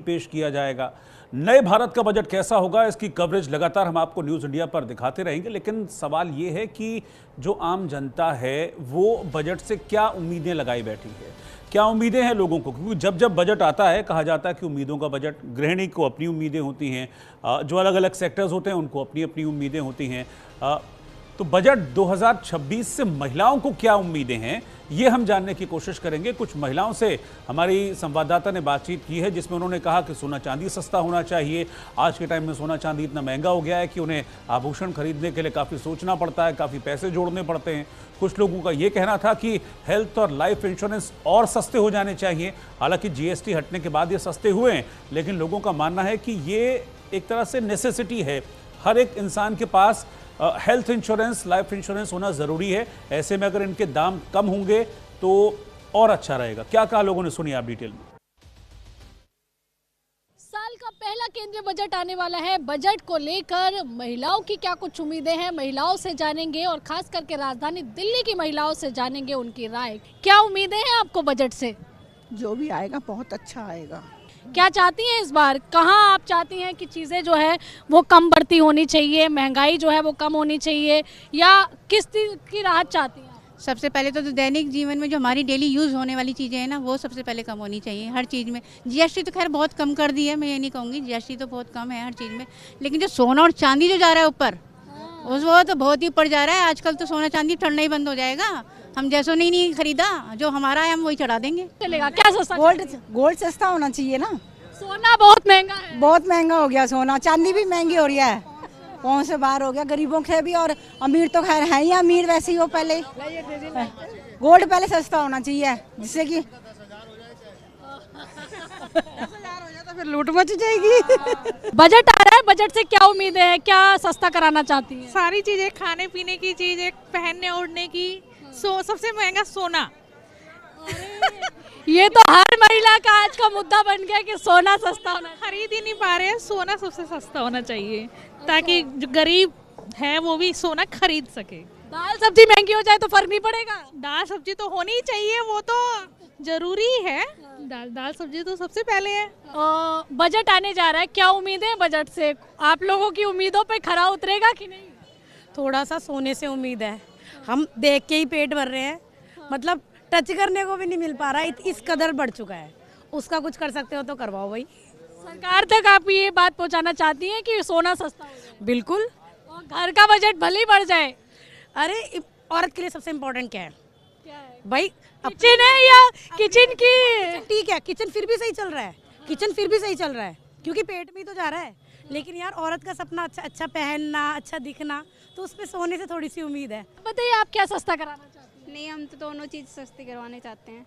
पेश किया जाएगा। नए भारत का बजट कैसा होगा, इसकी कवरेज लगातार हम आपको न्यूज़ इंडिया पर दिखाते रहेंगे। लेकिन सवाल ये है कि जो आम जनता है वो बजट से क्या उम्मीदें लगाई बैठी है, क्या उम्मीदें हैं लोगों को। क्योंकि जब जब बजट आता है कहा जाता है कि उम्मीदों का बजट, गृहिणी को अपनी उम्मीदें होती हैं, जो अलग अलग सेक्टर्स होते हैं उनको अपनी अपनी उम्मीदें होती हैं। तो बजट 2026 से महिलाओं को क्या उम्मीदें हैं, ये हम जानने की कोशिश करेंगे। कुछ महिलाओं से हमारी संवाददाता ने बातचीत की है, जिसमें उन्होंने कहा कि सोना चांदी सस्ता होना चाहिए। आज के टाइम में सोना चांदी इतना महंगा हो गया है कि उन्हें आभूषण खरीदने के लिए काफ़ी सोचना पड़ता है, काफ़ी पैसे जोड़ने पड़ते हैं। कुछ लोगों का ये कहना था कि हेल्थ और लाइफ इंश्योरेंस और सस्ते हो जाने चाहिए। हालांकि जीएसटी हटने के बाद ये सस्ते हुए हैं, लेकिन लोगों का मानना है कि ये एक तरह से नेसेसिटी है। हर एक इंसान के पास हेल्थ इंश्योरेंस, लाइफ इंश्योरेंस होना ज़रूरी है। ऐसे में अगर इनके दाम कम होंगे तो और अच्छा रहेगा। क्या कहा लोगों ने, सुनिए आप डिटेल में। साल का पहला केंद्रीय बजट आने वाला है। बजट को लेकर महिलाओं की क्या कुछ उम्मीदें हैं, महिलाओं से जानेंगे और खास करके राजधानी दिल्ली की महिलाओं से जानेंगे उनकी राय। क्या उम्मीदें हैं आपको बजट से? जो भी आएगा बहुत अच्छा आएगा। क्या चाहती हैं इस बार? कहाँ आप चाहती हैं कि चीज़ें जो है वो कम बढ़ती होनी चाहिए, महंगाई जो है वो कम होनी चाहिए, या किस चीज़ की राहत चाहती हैं? सबसे पहले तो दैनिक जीवन में जो हमारी डेली यूज़ होने वाली चीज़ें हैं ना, वो सबसे पहले कम होनी चाहिए हर चीज़ में। जीएसटी तो खैर बहुत कम कर दी है, मैं ये नहीं कहूँगी, जीएसटी तो बहुत कम है हर चीज़ में। लेकिन जो सोना और चांदी जो जा रहा है ऊपर, उस वो तो बहुत ही ऊपर जा रहा है। आजकल तो सोना चांदी चढ़ना ही बंद हो जाएगा। हम जैसों ने नहीं खरीदा, जो हमारा है हम वही चढ़ा देंगे। चलेगा क्या सस्ता? गोल्ड सस्ता होना चाहिए ना। सोना बहुत महंगा है। बहुत महंगा हो गया सोना, चांदी भी महंगी हो रही है। कौन से बाहर हो गया गरीबों के भी, और अमीर तो खैर है ही अमीर वैसे ही हो। पहले गोल्ड पहले सस्ता होना चाहिए, जिससे कि 10,000 हो जाए तो फिर लूट मच जाएगी। बजट आ रहा है, बजट से क्या उम्मीदें हैं, क्या सस्ता कराना चाहती हैं? सारी चीजें, खाने पीने की चीजें, पहनने ओढ़ने की। सबसे महंगा सोना। ये तो हर महिला का आज का मुद्दा बन गया कि सोना सस्ता होना। खरीद ही नहीं पा रहे हैं, सोना सबसे सस्ता होना चाहिए ताकि जो गरीब है वो भी सोना खरीद सके। दाल सब्जी महंगी हो जाए तो फर्क नहीं पड़ेगा? दाल सब्जी तो होनी ही चाहिए, वो तो जरूरी है। दाल सब्जी तो सबसे पहले है। बजट आने जा रहा है, क्या उम्मीदें हैं बजट से? आप लोगों की उम्मीदों पे खरा उतरेगा कि नहीं? थोड़ा सा सोने से उम्मीद है। हम देख के ही पेट भर रहे हैं, मतलब टच करने को भी नहीं मिल पा रहा है, इस कदर बढ़ चुका है। उसका कुछ कर सकते हो तो करवाओ भाई। सरकार तक आप ये बात पहुंचाना चाहती हैं कि सोना सस्ता हो जाए? बिल्कुल। और घर का बजट भले ही बढ़ जाए। अरे औरत के लिए सबसे इम्पोर्टेंट क्या है? क्या है भाई किचन है या किचन की? ठीक है, किचन फिर भी सही चल रहा है, किचन फिर भी सही चल रहा है क्योंकि पेट में ही तो जा रहा है। लेकिन यार औरत का सपना अच्छा पहनना, अच्छा दिखना, तो उस पे सोने से थोड़ी सी उम्मीद है। बताइए आप क्या सस्ता कराना चाहती हैं? नहीं, हम तो दोनों चीज़ सस्ती करवाने चाहते हैं।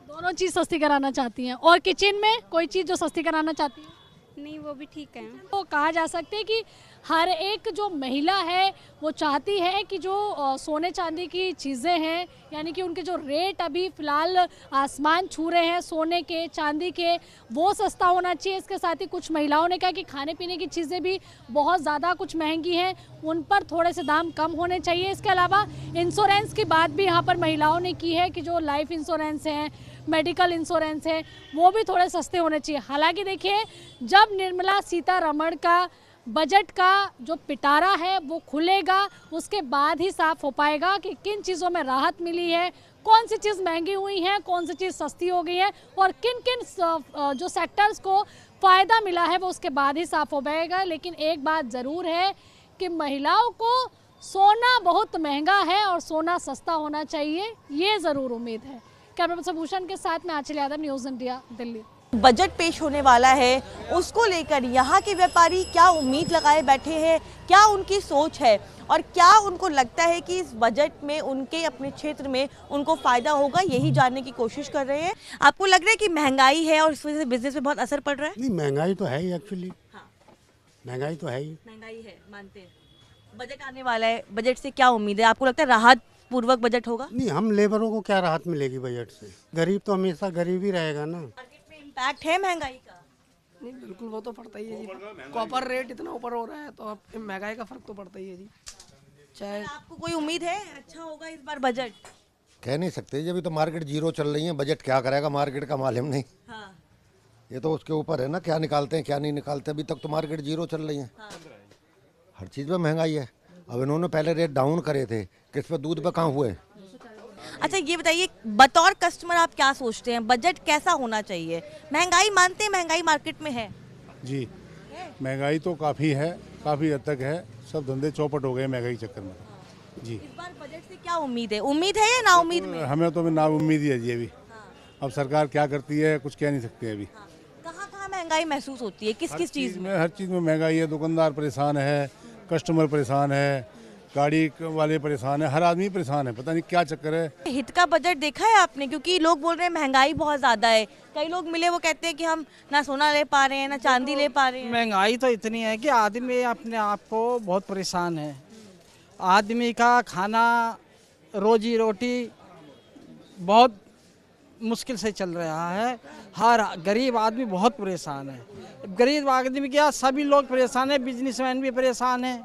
दोनों चीज सस्ती कराना चाहती हैं। और किचन में कोई चीज जो सस्ती कराना चाहती हैं? नहीं, वो भी ठीक है। तो कहा जा सकता है कि हर एक जो महिला है वो चाहती है कि जो सोने चांदी की चीज़ें हैं, यानी कि उनके जो रेट अभी फ़िलहाल आसमान छू रहे हैं सोने के, चांदी के, वो सस्ता होना चाहिए। इसके साथ ही कुछ महिलाओं ने कहा कि खाने पीने की चीज़ें भी बहुत ज़्यादा कुछ महंगी हैं, उन पर थोड़े से दाम कम होने चाहिए। इसके अलावा इंश्योरेंस की बात भी यहाँ पर महिलाओं ने की है कि जो लाइफ इंश्योरेंस हैं, मेडिकल इंश्योरेंस है, वो भी थोड़े सस्ते होने चाहिए। हालांकि देखिए, जब निर्मला सीतारमण का बजट का जो पिटारा है वो खुलेगा, उसके बाद ही साफ हो पाएगा कि किन चीज़ों में राहत मिली है, कौन सी चीज़ महंगी हुई है, कौन सी चीज़ सस्ती हो गई है, और किन किन जो सेक्टर्स को फ़ायदा मिला है वो उसके बाद ही साफ हो पाएगा। लेकिन एक बात ज़रूर है कि महिलाओं को सोना बहुत महंगा है और सोना सस्ता होना चाहिए, ये ज़रूर उम्मीद है। कैमरा पर्सन भूषण के साथ में Aanchal Yadav, news India, Delhi. Budget पेश होने वाला है, उसको लेकर यहाँ के व्यापारी क्या उम्मीद लगाए बैठे हैं, क्या उनकी सोच है और क्या उनको लगता है कि इस बजट में उनके अपने क्षेत्र में उनको फ़ायदा होगा, यही जानने की कोशिश कर रहे हैं। आपको लग रहा है कि महंगाई है और इस वजह से बिजनेस पे बहुत असर पड़ रहा है? नहीं, महंगाई तो है ही एक्चुअली। हाँ, महंगाई तो है ही। महंगाई है, मानते हैं। बजट आने वाला है, बजट से क्या उम्मीद है? आपको लगता है राहत पूर्वक बजट होगा? नहीं, हम लेबरों को क्या राहत मिलेगी बजट से? गरीब तो हमेशा गरीब ही रहेगा ना। मार्केट में इम्पैक्ट है महंगाई का? नहीं, बिल्कुल वो तो पड़ता ही है जी। कॉपर रेट इतना ऊपर हो रहा है तो अब महंगाई का फर्क तो पड़ता ही है जी। चाहे आपको कोई उम्मीद है अच्छा होगा इस बार बजट? कह नहीं सकते, जब तो मार्केट जीरो चल रही है, बजट क्या करेगा, मार्केट का मालूम नहीं। हाँ। ये तो उसके ऊपर है ना, क्या निकालते हैं क्या नहीं निकालते। अभी तक तो मार्केट जीरो चल रही है, हर चीज़ में महंगाई है। अब इन्होंने पहले रेट डाउन करे थे, किस पे दूध पे कहाँ हुए। अच्छा ये बताइए, बतौर कस्टमर आप क्या सोचते हैं, बजट कैसा होना चाहिए? महंगाई मानते हैं, महंगाई मार्केट में है? जी, महंगाई तो काफ़ी है, काफ़ी हद तक है। सब धंधे चौपट हो गए महंगाई चक्कर में। जी, इस बार बजट से क्या उम्मीद है? उम्मीद है या ना उम्मीद में? हमें तो ना उम्मीद ही है जी अभी। अब सरकार क्या करती है कुछ कह नहीं सकते अभी। कहाँ कहाँ महंगाई महसूस होती है, किस किस चीज़ में? हर चीज़ में महंगाई है। दुकानदार परेशान है, कस्टमर परेशान है, गाड़ी वाले परेशान है, हर आदमी परेशान है। पता नहीं क्या चक्कर है। हित का बजट देखा है आपने? क्योंकि लोग बोल रहे हैं महंगाई बहुत ज़्यादा है। कई लोग मिले वो कहते हैं कि हम ना सोना ले पा रहे हैं ना चांदी ले पा रहे हैं। महंगाई तो इतनी है कि आदमी अपने आप को बहुत परेशान है। आदमी का खाना रोजी रोटी बहुत मुश्किल से चल रहा है। हर गरीब आदमी बहुत परेशान है। गरीब आदमी क्या, सभी लोग परेशान है। बिजनेसमैन भी परेशान है,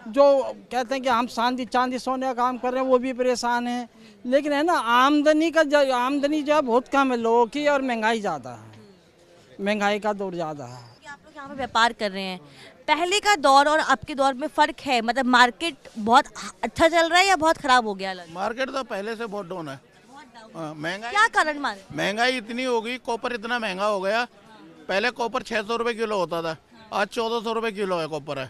जो कहते हैं कि हम चांदी सोने का काम कर रहे हैं वो भी परेशान है। लेकिन है ना, आमदनी जो है बहुत कम है लोगों की, और महंगाई ज़्यादा है। महंगाई का दौर ज़्यादा है। आप लोग यहाँ पे व्यापार कर रहे हैं, पहले का दौर और अब के दौर में फ़र्क है? मतलब मार्केट बहुत अच्छा चल रहा है या बहुत ख़राब हो गया? मार्केट तो पहले से बहुत डाउन है। महंगाई, क्या कारण मान? महंगाई इतनी हो गई, कॉपर इतना महंगा हो गया। पहले कॉपर 600 रुपये किलो होता था, आज 1400 रुपये किलो है कॉपर है।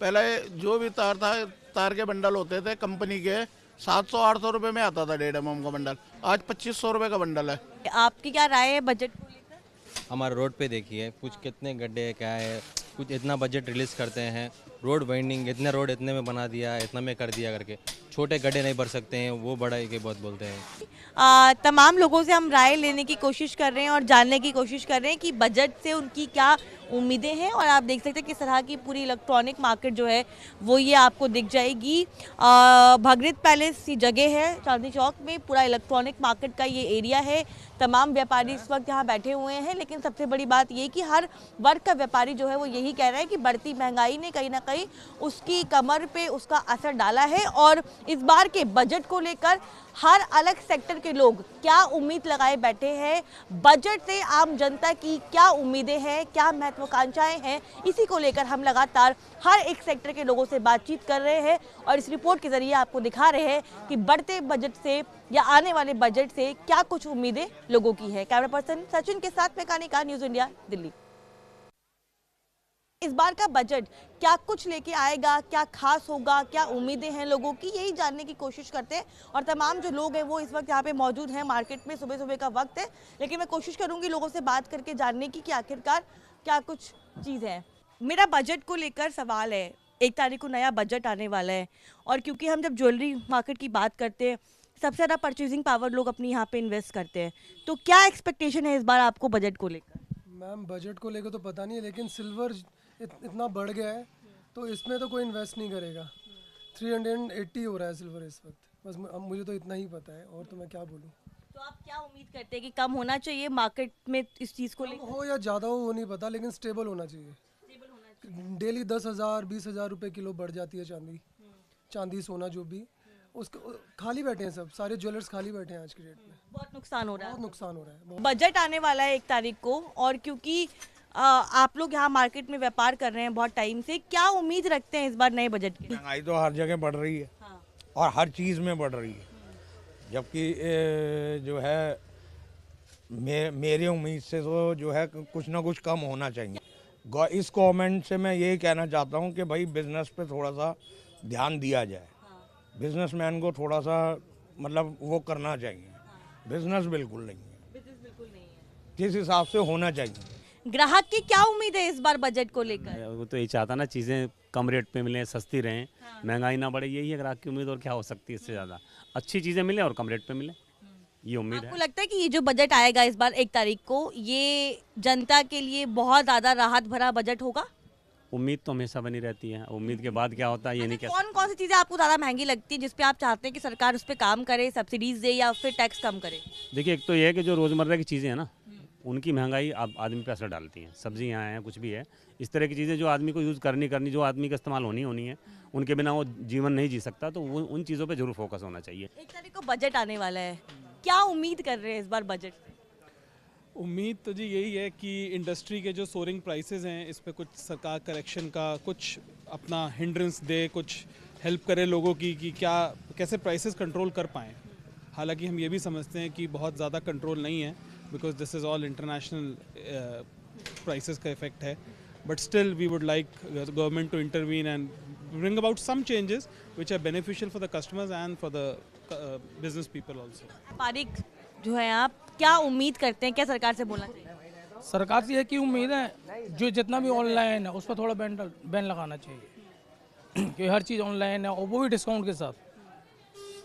पहले जो भी तार था, तार के बंडल होते थे कंपनी के, 700-800 रुपये में आता था 1.5 mm का बंडल, आज 2500 रुपये का बंडल है। आपकी क्या राय है बजट को लेकर? हमारे रोड पे देखिए कुछ कितने गड्ढे है, क्या है, कुछ इतना बजट रिलीज करते हैं। रोड वाइंडिंग इतने रोड इतने में बना दिया, इतना में कर दिया करके, छोटे गड्ढे नहीं भर सकते हैं, वो बड़ा के बहुत बोलते हैं। तमाम लोगों से हम राय लेने की कोशिश कर रहे हैं और जानने की कोशिश कर रहे हैं कि बजट से उनकी क्या उम्मीदें हैं। और आप देख सकते हैं किस तरह की पूरी इलेक्ट्रॉनिक मार्केट जो है वो ये आपको दिख जाएगी। भगरीत पैलेस की जगह है चांदनी चौक में, पूरा इलेक्ट्रॉनिक मार्केट का ये एरिया है। तमाम व्यापारी इस वक्त यहाँ बैठे हुए हैं, लेकिन सबसे बड़ी बात ये कि हर वर्ग का व्यापारी जो है वो यही कह रहा है कि बढ़ती महंगाई ने कहीं ना कहीं उसकी कमर पे उसका असर डाला है। और इस बार के बजट को लेकर हर अलग सेक्टर के लोग क्या उम्मीद लगाए बैठे हैं, बजट से आम जनता की क्या उम्मीदें हैं, क्या महत्वाकांक्षाएं हैं, इसी को लेकर हम लगातार हर एक सेक्टर के लोगों से बातचीत कर रहे हैं और इस रिपोर्ट के जरिए आपको दिखा रहे हैं कि बढ़ते बजट से या आने वाले बजट से क्या कुछ उम्मीदें लोगों की है। कैमरा पर्सन सचिन के साथ में कानिका, न्यूज़ इंडिया, दिल्ली। इस बार का बजट क्या कुछ लेके आएगा, क्या खास होगा, क्या उम्मीदें हैं लोगों की, यही जानने की कोशिश करते हैं। और तमाम जो लोग हैं वो इस वक्त यहाँ पे मौजूद हैं मार्केट में। सुबह सुबह का वक्त है, लेकिन मैं कोशिश करूंगी लोगों से बात करके जानने की कि आखिरकार क्या कुछ चीज़ है। मेरा बजट को लेकर सवाल है, 1 तारीख को नया बजट आने वाला है और क्योंकि हम जब ज्वेलरी मार्केट की बात करते हैं सबसे ज़्यादा परचेजिंग पावर लोग अपनी यहाँ पे इन्वेस्ट करते हैं, तो क्या एक्सपेक्टेशन है इस बार आपको बजट को लेकर? मैम बजट को लेकर तो पता नहीं है, लेकिन सिल्वर इतना बढ़ गया है तो इसमें तो कोई इन्वेस्ट नहीं करेगा। 380 हो रहा है सिल्वर इस वक्त, बस मुझे तो इतना ही पता है, और तो मैं क्या बोलूँ। तो आप क्या उम्मीद करते हैं कि कम होना चाहिए मार्केट में इस चीज़ को लेकर? हो या ज़्यादा हो वो नहीं पता, लेकिन स्टेबल होना चाहिए। डेली 10,000 20,000 रुपये किलो बढ़ जाती है चांदी सोना जो भी, उसको खाली बैठे हैं, सब सारे ज्वेलर्स खाली बैठे हैं आज की डेट में। बहुत नुकसान हो रहा है। बहुत नुकसान हो रहा है। बजट आने वाला है 1 तारीख को और क्योंकि आप लोग यहाँ मार्केट में व्यापार कर रहे हैं बहुत टाइम से, क्या उम्मीद रखते हैं इस बार नए बजट की? महंगाई तो हर जगह बढ़ रही है। हाँ। और हर चीज़ में बढ़ रही है, जबकि जो है मेरी उम्मीद से तो जो है कुछ ना कुछ कम होना चाहिए। इस गवर्नमेंट से मैं यही कहना चाहता हूँ कि भाई बिजनेस पे थोड़ा सा ध्यान दिया जाए। बिजनेसमैन को थोड़ा सा मतलब वो करना चाहिए। बिजनेस बिल्कुल नहीं है, जिस हिसाब से होना चाहिए। ग्राहक की क्या उम्मीद है इस बार बजट को लेकर? वो तो ये चाहता ना चीज़ें कम रेट पे मिलें, सस्ती रहें, महंगाई ना बढ़े, यही है ग्राहक की उम्मीद। और क्या हो सकती है इससे ज़्यादा? अच्छी चीज़ें मिलें और कम रेट पे मिलें, ये उम्मीद है। आपको लगता है कि ये जो बजट आएगा इस बार 1 तारीख को, ये जनता के लिए बहुत ज़्यादा राहत भरा बजट होगा? उम्मीद तो हमेशा बनी रहती है, उम्मीद के बाद क्या होता है ये नहीं कह सकते। कौन कौन सी चीज़ें आपको ज़्यादा महंगी लगती है जिसपे आप चाहते हैं कि सरकार उस पर काम करे, सब्सिडीज दे या फिर टैक्स कम करे? देखिए, एक तो ये है कि जो रोज़मर्रा की चीज़ें हैं ना, उनकी महंगाई अब आदमी पे असर डालती हैं। सब्जियाँ हैं, कुछ भी है, इस तरह की चीज़ें जो आदमी को यूज़ करनी, जो आदमी का इस्तेमाल होनी है, उनके बिना वो जीवन नहीं जी सकता, तो वो उन चीज़ों पे जरूर फोकस होना चाहिए। 1 तारीख को बजट आने वाला है, क्या उम्मीद कर रहे हैं इस बार बजट से? उम्मीद तो जी यही है कि इंडस्ट्री के जो सोरिंग प्राइसेस हैं इस पे कुछ सरकार करेक्शन का कुछ अपना हिंड्रेंस दे, कुछ हेल्प करे लोगों की कि क्या कैसे प्राइसेस कंट्रोल कर पाएँ। हालांकि हम ये भी समझते हैं कि बहुत ज़्यादा कंट्रोल नहीं है, because this is all international prices का इफेक्ट है, but still we would like government to intervene and bring about some changes which are beneficial for the customers and for the business people also. व्यापारिक जो है आप क्या उम्मीद करते हैं, क्या सरकार से बोलना चाहिए? सरकार से की उम्मीद है जो जितना भी ऑनलाइन है उस पर थोड़ा बैन लगाना चाहिए कि हर चीज़ ऑनलाइन है और वो भी डिस्काउंट के साथ।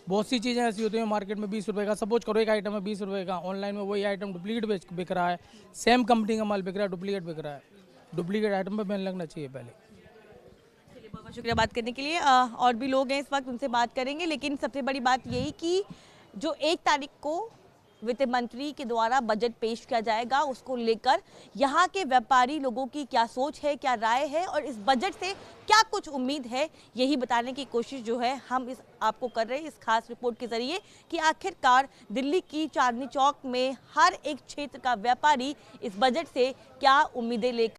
बहुत सी चीज़ें ऐसी होती हैं मार्केट में 20 रुपये का, सपोज करो एक आइटम है 20 रुपये का, ऑनलाइन में वही आइटम डुप्लीकेट बिक रहा है, सेम कंपनी का माल बिक रहा है, डुप्लीकेट बिक रहा है। डुप्लीकेट आइटम पर बैन लगना चाहिए पहले। बहुत शुक्रिया बात करने के लिए। और भी लोग हैं इस वक्त, उनसे बात करेंगे, लेकिन सबसे बड़ी बात यही कि जो 1 तारीख को वित्त मंत्री के द्वारा बजट पेश किया जाएगा उसको लेकर यहाँ के व्यापारी लोगों की क्या सोच है, क्या राय है और इस बजट से क्या कुछ उम्मीद है, यही बताने की कोशिश जो है हम आपको कर रहे हैं इस खास रिपोर्ट के जरिए कि आखिरकार दिल्ली की चांदनी चौक में हर एक क्षेत्र का व्यापारी इस बजट से क्या उम्मीदें लेकर